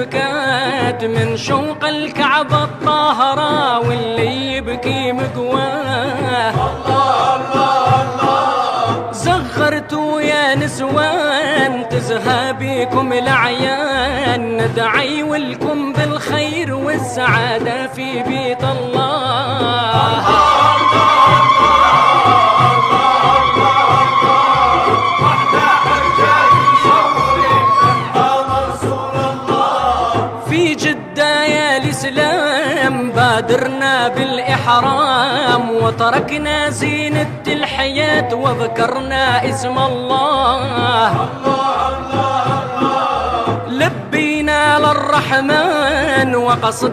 بكات من شوق الكعبة الطاهرة، واللي يبكي مقواه. الله الله الله. زغرتوا يا نسوان تزهى بيكم الأعيان، ندعي ولكم بالخير والسعادة في بيت الله. في جدة يا الإسلام بادرنا بالإحرام، وتركنا زينة الحياة وذكرنا اسم الله. لبينا للرحمن وقصدنا